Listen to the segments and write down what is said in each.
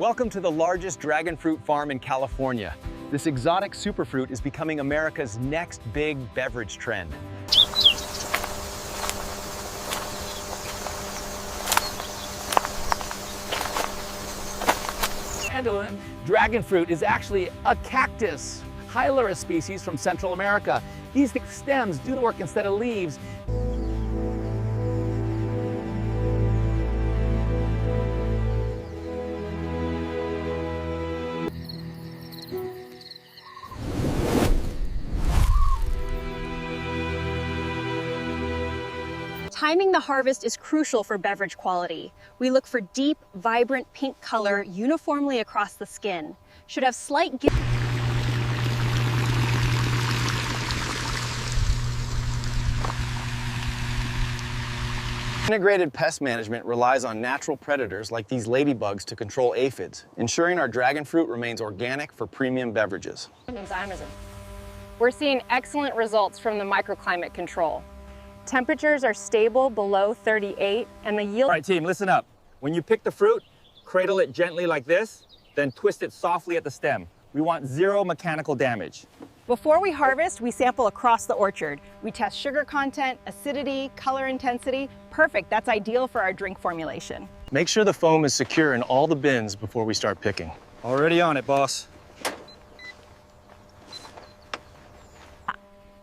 Welcome to the largest dragon fruit farm in California. This exotic superfruit is becoming America's next big beverage trend. Dragon fruit is actually a cactus, Hylara species from Central America. These thick stems do the work instead of leaves. Timing the harvest is crucial for beverage quality. We look for deep, vibrant pink color uniformly across the skin. Should have slight Integrated pest management relies on natural predators like these ladybugs to control aphids, ensuring our dragon fruit remains organic for premium beverages. We're seeing excellent results from the microclimate control. Temperatures are stable below 38 and the yield— All right, team, listen up. When you pick the fruit, cradle it gently like this, then twist it softly at the stem. We want zero mechanical damage. Before we harvest, we sample across the orchard. We test sugar content, acidity, color intensity. Perfect, that's ideal for our drink formulation. Make sure the foam is secure in all the bins before we start picking. Already on it, boss.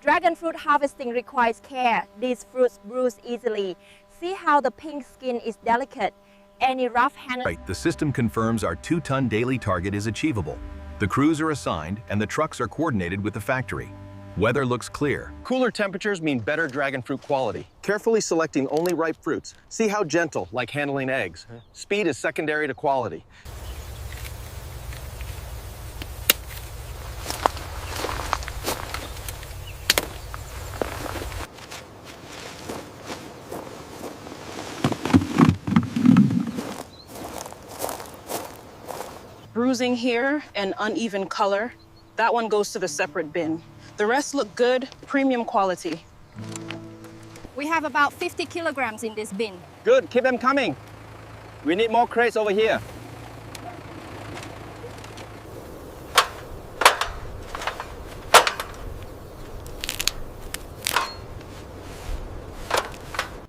Dragon fruit harvesting requires care. These fruits bruise easily. See how the pink skin is delicate. Any rough handling— Right, the system confirms our 2-ton daily target is achievable. The crews are assigned and the trucks are coordinated with the factory. Weather looks clear. Cooler temperatures mean better dragon fruit quality. Carefully selecting only ripe fruits. See how gentle, like handling eggs. Speed is secondary to quality. Bruising here and uneven color. That one goes to the separate bin. The rest look good, premium quality. We have about 50 kilograms in this bin. Good, keep them coming. We need more crates over here.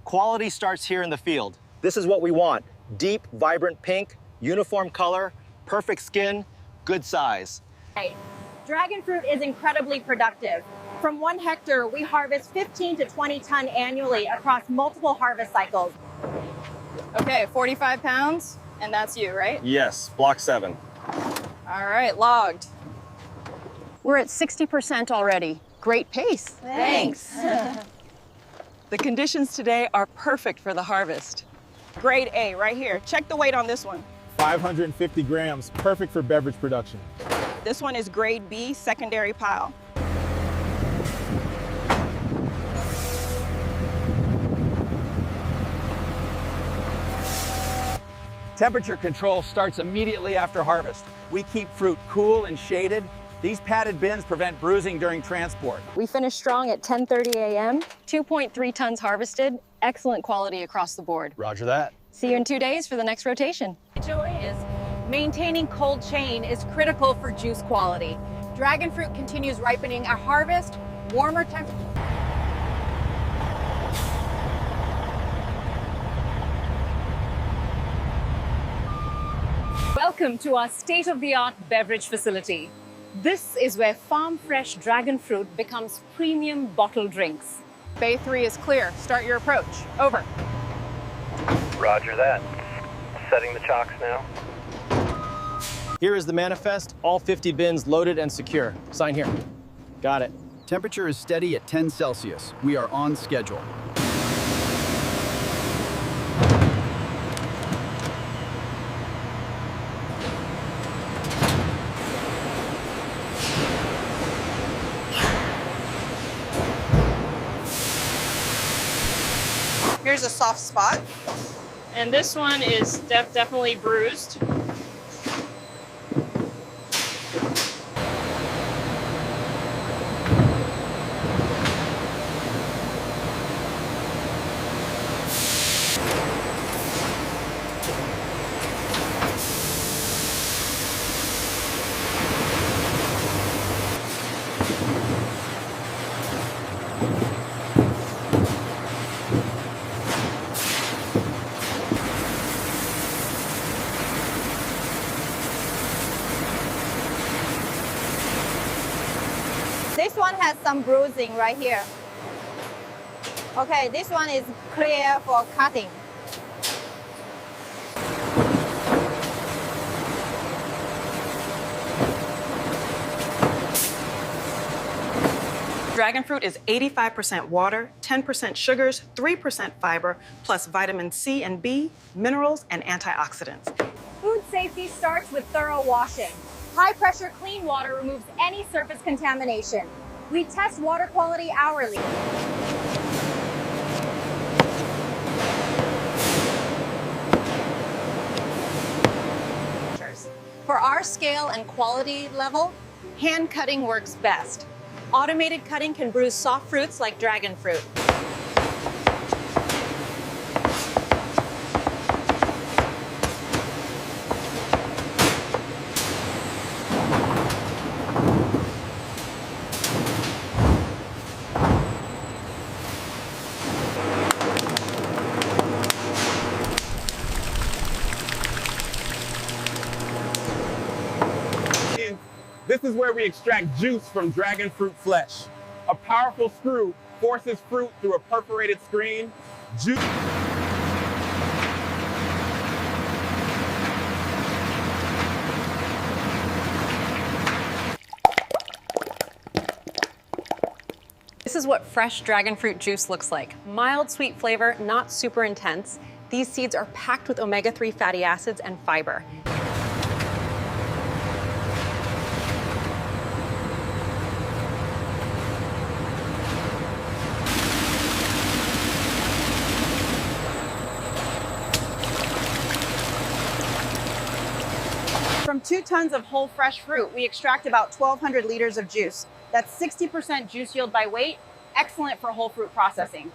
Quality starts here in the field. This is what we want. Deep, vibrant pink, uniform color, perfect skin, good size. Dragon fruit is incredibly productive. From 1 hectare, we harvest 15 to 20 ton annually across multiple harvest cycles. Okay, 45 pounds, and that's you, right? Yes, block 7. All right, logged. We're at 60% already. Great pace. Thanks. The conditions today are perfect for the harvest. Grade A right here. Check the weight on this one. 550 grams, perfect for beverage production. This one is grade B, secondary pile. Temperature control starts immediately after harvest. We keep fruit cool and shaded. These padded bins prevent bruising during transport. We finished strong at 10:30 a.m. 2.3 tons harvested. Excellent quality across the board. Roger that. See you in 2 days for the next rotation. Maintaining cold chain is critical for juice quality. Dragon fruit continues ripening at harvest. Warmer temperatures. Welcome to our state-of-the-art beverage facility. This is where farm-fresh dragon fruit becomes premium bottled drinks. Bay 3 is clear. Start your approach. Over. Roger that. Setting the chocks now. Here is the manifest, all 50 bins loaded and secure. Sign here. Got it. Temperature is steady at 10 Celsius. We are on schedule. Here's a soft spot. And this one is definitely bruised. This one has some bruising right here. Okay, this one is clear for cutting. Dragon fruit is 85% water, 10% sugars, 3% fiber, plus vitamin C and B, minerals, and antioxidants. Food safety starts with thorough washing. High-pressure clean water removes any surface contamination. We test water quality hourly. For our scale and quality level, hand cutting works best. Automated cutting can bruise soft fruits like dragon fruit. This is where we extract juice from dragon fruit flesh. A powerful screw forces fruit through a perforated screen. Juice. This is what fresh dragon fruit juice looks like. Mild sweet flavor, not super intense. These seeds are packed with omega-3 fatty acids and fiber. From 2 tons of whole fresh fruit, we extract about 1,200 liters of juice. That's 60% juice yield by weight, excellent for whole fruit processing.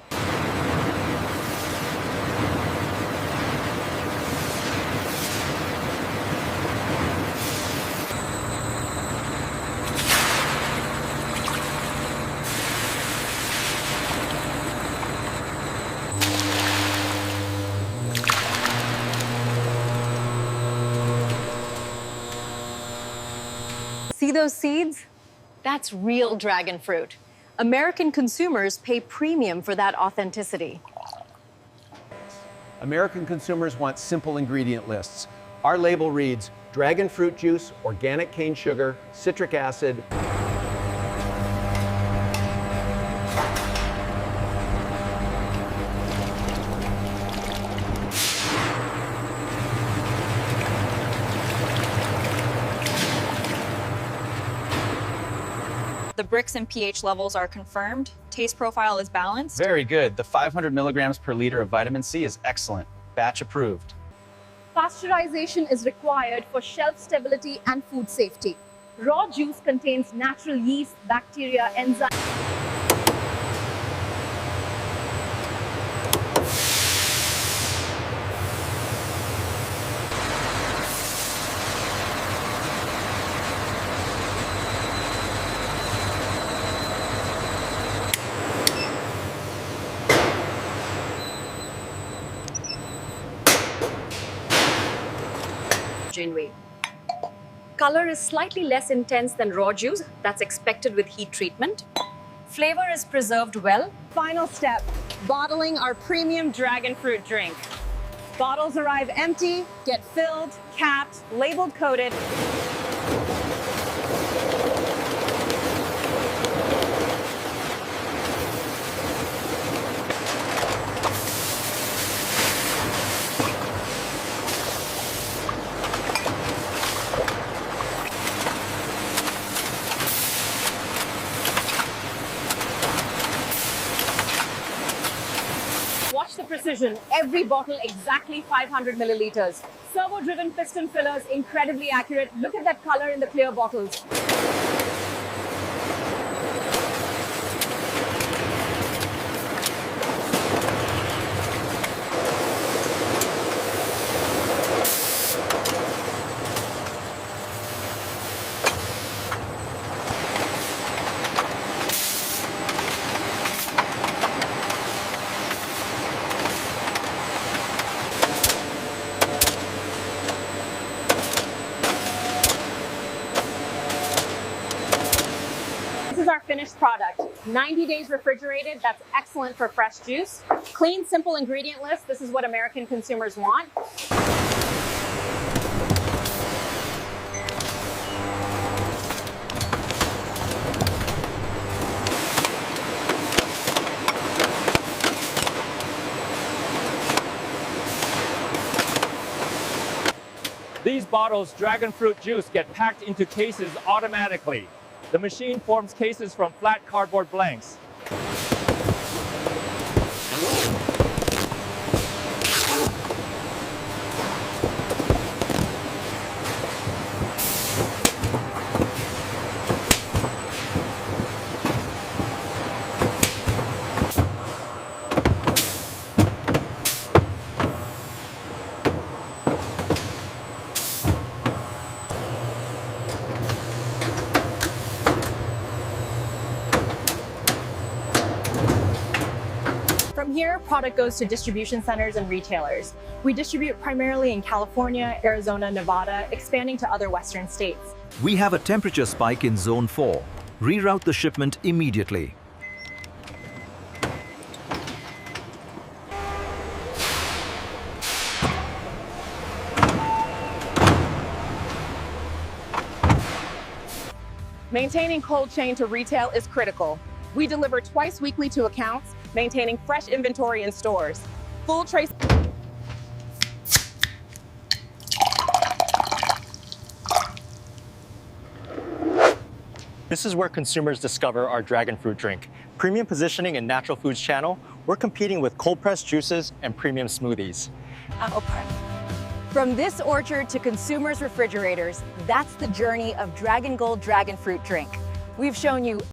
See those seeds? That's real dragon fruit. American consumers pay premium for that authenticity. American consumers want simple ingredient lists. Our label reads dragon fruit juice, organic cane sugar, citric acid. The Brix and pH levels are confirmed. Taste profile is balanced. Very good. The 500 milligrams per liter of vitamin C is excellent. Batch approved. Pasteurization is required for shelf stability and food safety. Raw juice contains natural yeast, bacteria, enzymes. Color is slightly less intense than raw juice. That's expected with heat treatment. Flavor is preserved well. Final step, bottling our premium dragon fruit drink. Bottles arrive empty, get filled, capped, labeled, coated. Watch the precision. Every bottle exactly 500 milliliters. Servo-driven piston fillers, incredibly accurate. Look at that color in the clear bottles. finished product. 90 days refrigerated, that's excellent for fresh juice. Clean, simple ingredient list, this is what American consumers want. These bottles, dragon fruit juice, get packed into cases automatically. The machine forms cases from flat cardboard blanks. From here, product goes to distribution centers and retailers. We distribute primarily in California, Arizona, Nevada, expanding to other Western states. We have a temperature spike in Zone 4. Reroute the shipment immediately. Maintaining cold chain to retail is critical. We deliver twice weekly to accounts, maintaining fresh inventory in stores. Full trace. This is where consumers discover our dragon fruit drink. Premium positioning in natural foods channel, we're competing with cold pressed juices and premium smoothies. From this orchard to consumers' refrigerators, that's the journey of Dragon Gold Dragon Fruit Drink. We've shown you